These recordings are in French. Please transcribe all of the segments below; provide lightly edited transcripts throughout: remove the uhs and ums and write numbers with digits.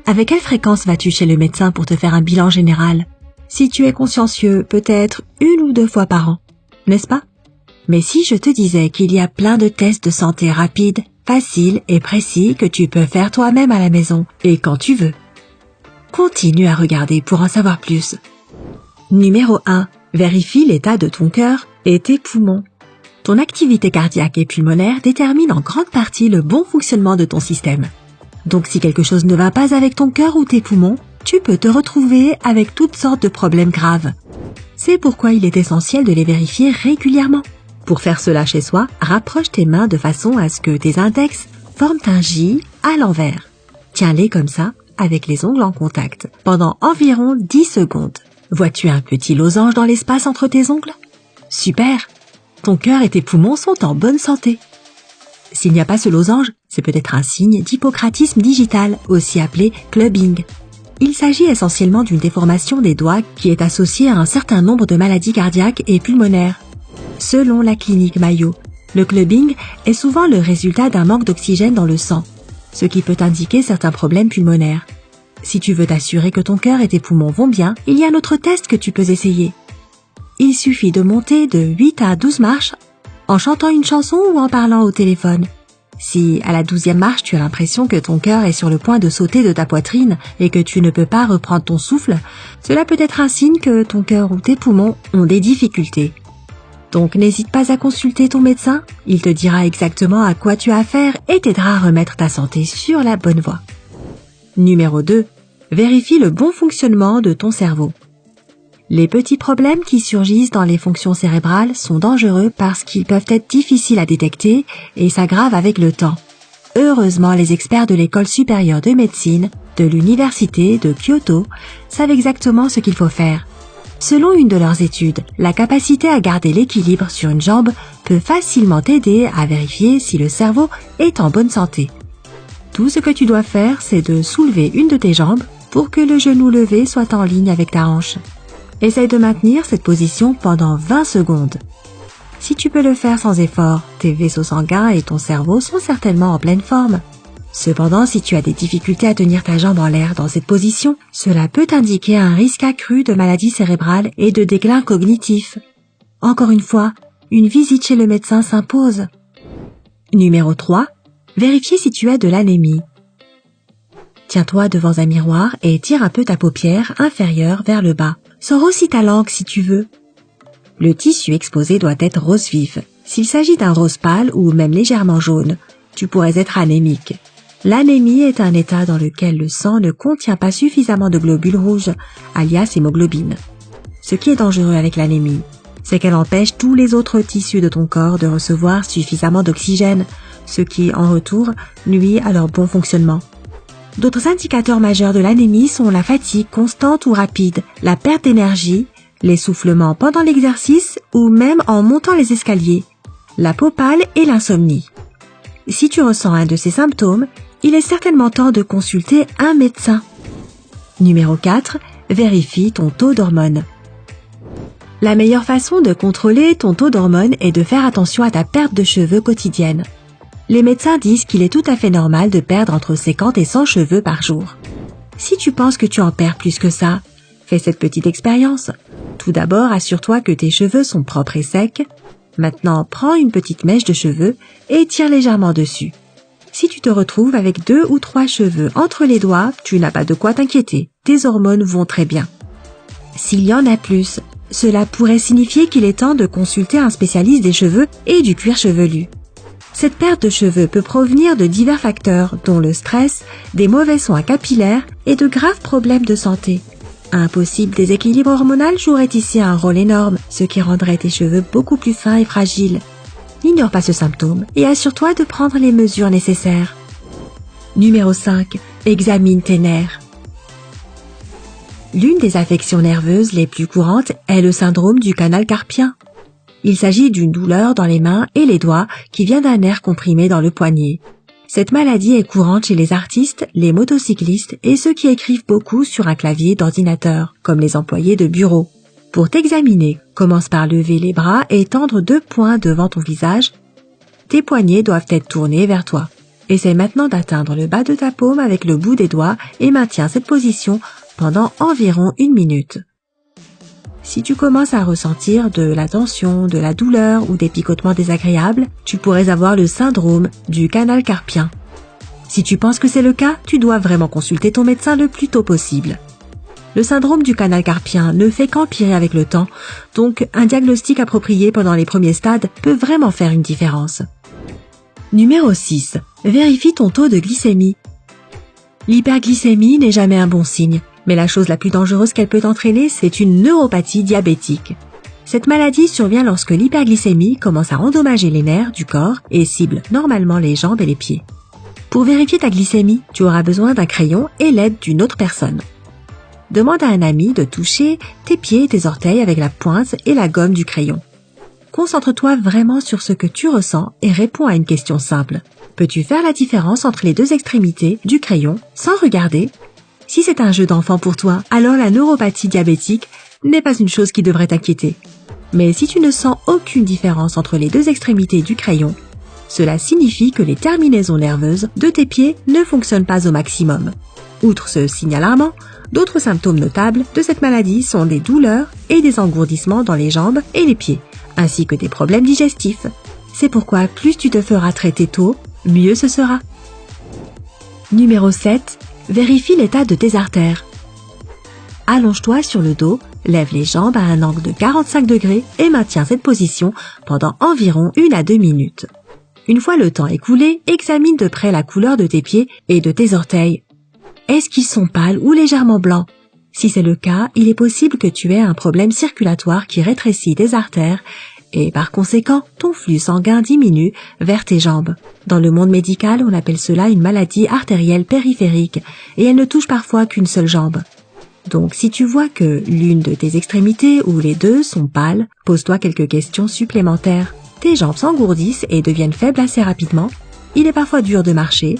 Avec quelle fréquence vas-tu chez le médecin pour te faire un bilan général? Si tu es consciencieux, peut-être 1 ou 2 fois par an, n'est-ce pas? Mais si je te disais qu'il y a plein de tests de santé rapides, faciles et précis que tu peux faire toi-même à la maison et quand tu veux. Continue à regarder pour en savoir plus. Numéro 1. Vérifie l'état de ton cœur et tes poumons. Ton activité cardiaque et pulmonaire détermine en grande partie le bon fonctionnement de ton système. Donc si quelque chose ne va pas avec ton cœur ou tes poumons, tu peux te retrouver avec toutes sortes de problèmes graves. C'est pourquoi il est essentiel de les vérifier régulièrement. Pour faire cela chez soi, rapproche tes mains de façon à ce que tes index forment un J à l'envers. Tiens-les comme ça, avec les ongles en contact, pendant environ 10 secondes. Vois-tu un petit losange dans l'espace entre tes ongles? Super! Ton cœur et tes poumons sont en bonne santé. S'il n'y a pas ce losange, c'est peut-être un signe d'hypocratisme digital, aussi appelé clubbing. Il s'agit essentiellement d'une déformation des doigts qui est associée à un certain nombre de maladies cardiaques et pulmonaires. Selon la clinique Mayo, le clubbing est souvent le résultat d'un manque d'oxygène dans le sang, ce qui peut indiquer certains problèmes pulmonaires. Si tu veux t'assurer que ton cœur et tes poumons vont bien, il y a un autre test que tu peux essayer. Il suffit de monter de 8 à 12 marches en chantant une chanson ou en parlant au téléphone. Si, à la 12e marche, tu as l'impression que ton cœur est sur le point de sauter de ta poitrine et que tu ne peux pas reprendre ton souffle, cela peut être un signe que ton cœur ou tes poumons ont des difficultés. Donc n'hésite pas à consulter ton médecin, il te dira exactement à quoi tu as affaire et t'aidera à remettre ta santé sur la bonne voie. Numéro 2. Vérifie le bon fonctionnement de ton cerveau. Les petits problèmes qui surgissent dans les fonctions cérébrales sont dangereux parce qu'ils peuvent être difficiles à détecter et s'aggravent avec le temps. Heureusement, les experts de l'École supérieure de médecine de l'Université de Kyoto savent exactement ce qu'il faut faire. Selon une de leurs études, la capacité à garder l'équilibre sur une jambe peut facilement t'aider à vérifier si le cerveau est en bonne santé. Tout ce que tu dois faire, c'est de soulever une de tes jambes pour que le genou levé soit en ligne avec ta hanche. Essaye de maintenir cette position pendant 20 secondes. Si tu peux le faire sans effort, tes vaisseaux sanguins et ton cerveau sont certainement en pleine forme. Cependant, si tu as des difficultés à tenir ta jambe en l'air dans cette position, cela peut indiquer un risque accru de maladie cérébrale et de déclin cognitif. Encore une fois, une visite chez le médecin s'impose. Numéro 3. Vérifiez si tu as de l'anémie. Tiens-toi devant un miroir et tire un peu ta paupière inférieure vers le bas. Sors aussi ta langue si tu veux. Le tissu exposé doit être rose vif. S'il s'agit d'un rose pâle ou même légèrement jaune, tu pourrais être anémique. L'anémie est un état dans lequel le sang ne contient pas suffisamment de globules rouges, alias hémoglobine. Ce qui est dangereux avec l'anémie, c'est qu'elle empêche tous les autres tissus de ton corps de recevoir suffisamment d'oxygène, ce qui, en retour, nuit à leur bon fonctionnement. D'autres indicateurs majeurs de l'anémie sont la fatigue constante ou rapide, la perte d'énergie, l'essoufflement pendant l'exercice ou même en montant les escaliers, la peau pâle et l'insomnie. Si tu ressens un de ces symptômes, il est certainement temps de consulter un médecin. Numéro 4. Vérifie ton taux d'hormones. La meilleure façon de contrôler ton taux d'hormones est de faire attention à ta perte de cheveux quotidienne. Les médecins disent qu'il est tout à fait normal de perdre entre 50 et 100 cheveux par jour. Si tu penses que tu en perds plus que ça, fais cette petite expérience. Tout d'abord, assure-toi que tes cheveux sont propres et secs. Maintenant, prends une petite mèche de cheveux et tire légèrement dessus. Si tu te retrouves avec 2 ou 3 cheveux entre les doigts, tu n'as pas de quoi t'inquiéter. Tes hormones vont très bien. S'il y en a plus, cela pourrait signifier qu'il est temps de consulter un spécialiste des cheveux et du cuir chevelu. Cette perte de cheveux peut provenir de divers facteurs, dont le stress, des mauvais soins capillaires et de graves problèmes de santé. Un possible déséquilibre hormonal jouerait ici un rôle énorme, ce qui rendrait tes cheveux beaucoup plus fins et fragiles. N'ignore pas ce symptôme et assure-toi de prendre les mesures nécessaires. Numéro 5. Examine tes nerfs. L'une des affections nerveuses les plus courantes est le syndrome du canal carpien. Il s'agit d'une douleur dans les mains et les doigts qui vient d'un nerf comprimé dans le poignet. Cette maladie est courante chez les artistes, les motocyclistes et ceux qui écrivent beaucoup sur un clavier d'ordinateur, comme les employés de bureau. Pour t'examiner, commence par lever les bras et tendre 2 poings devant ton visage. Tes poignets doivent être tournés vers toi. Essaye maintenant d'atteindre le bas de ta paume avec le bout des doigts et maintiens cette position pendant environ 1 minute. Si tu commences à ressentir de la tension, de la douleur ou des picotements désagréables, tu pourrais avoir le syndrome du canal carpien. Si tu penses que c'est le cas, tu dois vraiment consulter ton médecin le plus tôt possible. Le syndrome du canal carpien ne fait qu'empirer avec le temps, donc un diagnostic approprié pendant les premiers stades peut vraiment faire une différence. Numéro 6. Vérifie ton taux de glycémie. L'hyperglycémie n'est jamais un bon signe, mais la chose la plus dangereuse qu'elle peut entraîner, c'est une neuropathie diabétique. Cette maladie survient lorsque l'hyperglycémie commence à endommager les nerfs du corps et cible normalement les jambes et les pieds. Pour vérifier ta glycémie, tu auras besoin d'un crayon et l'aide d'une autre personne. Demande à un ami de toucher tes pieds et tes orteils avec la pointe et la gomme du crayon. Concentre-toi vraiment sur ce que tu ressens et réponds à une question simple. Peux-tu faire la différence entre les deux extrémités du crayon sans regarder? Si c'est un jeu d'enfant pour toi, alors la neuropathie diabétique n'est pas une chose qui devrait t'inquiéter. Mais si tu ne sens aucune différence entre les deux extrémités du crayon, cela signifie que les terminaisons nerveuses de tes pieds ne fonctionnent pas au maximum. Outre ce signe alarmant, d'autres symptômes notables de cette maladie sont des douleurs et des engourdissements dans les jambes et les pieds, ainsi que des problèmes digestifs. C'est pourquoi plus tu te feras traiter tôt, mieux ce sera. Numéro 7. Vérifie l'état de tes artères. Allonge-toi sur le dos, lève les jambes à un angle de 45 degrés et maintiens cette position pendant environ 1 à 2 minutes. Une fois le temps écoulé, examine de près la couleur de tes pieds et de tes orteils. Est-ce qu'ils sont pâles ou légèrement blancs? Si c'est le cas, il est possible que tu aies un problème circulatoire qui rétrécit tes artères et par conséquent, ton flux sanguin diminue vers tes jambes. Dans le monde médical, on appelle cela une maladie artérielle périphérique et elle ne touche parfois qu'une seule jambe. Donc si tu vois que l'une de tes extrémités ou les deux sont pâles, pose-toi quelques questions supplémentaires. Tes jambes s'engourdissent et deviennent faibles assez rapidement. Il est parfois dur de marcher.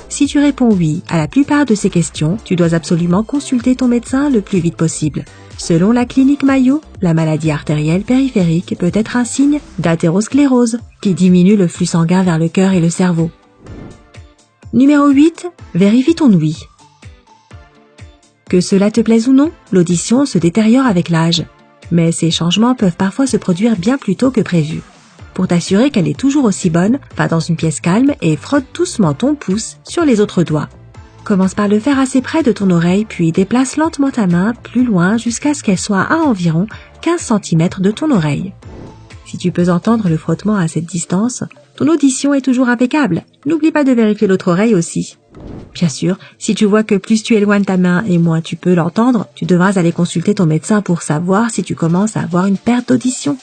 Si tu réponds oui à la plupart de ces questions, tu dois absolument consulter ton médecin le plus vite possible. Selon la clinique Mayo, la maladie artérielle périphérique peut être un signe d'athérosclérose qui diminue le flux sanguin vers le cœur et le cerveau. Numéro 8. Vérifie ton ouïe. Que cela te plaise ou non, l'audition se détériore avec l'âge. Mais ces changements peuvent parfois se produire bien plus tôt que prévu. Pour t'assurer qu'elle est toujours aussi bonne, va dans une pièce calme et frotte doucement ton pouce sur les autres doigts. Commence par le faire assez près de ton oreille, puis déplace lentement ta main plus loin jusqu'à ce qu'elle soit à environ 15 cm de ton oreille. Si tu peux entendre le frottement à cette distance, ton audition est toujours impeccable. N'oublie pas de vérifier l'autre oreille aussi. Bien sûr, si tu vois que plus tu éloignes ta main et moins tu peux l'entendre, tu devras aller consulter ton médecin pour savoir si tu commences à avoir une perte d'audition.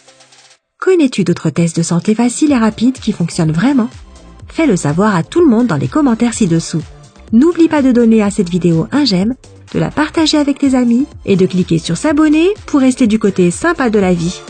Connais-tu d'autres tests de santé faciles et rapides qui fonctionnent vraiment? Fais-le savoir à tout le monde dans les commentaires ci-dessous. N'oublie pas de donner à cette vidéo un j'aime, de la partager avec tes amis et de cliquer sur s'abonner pour rester du côté sympa de la vie.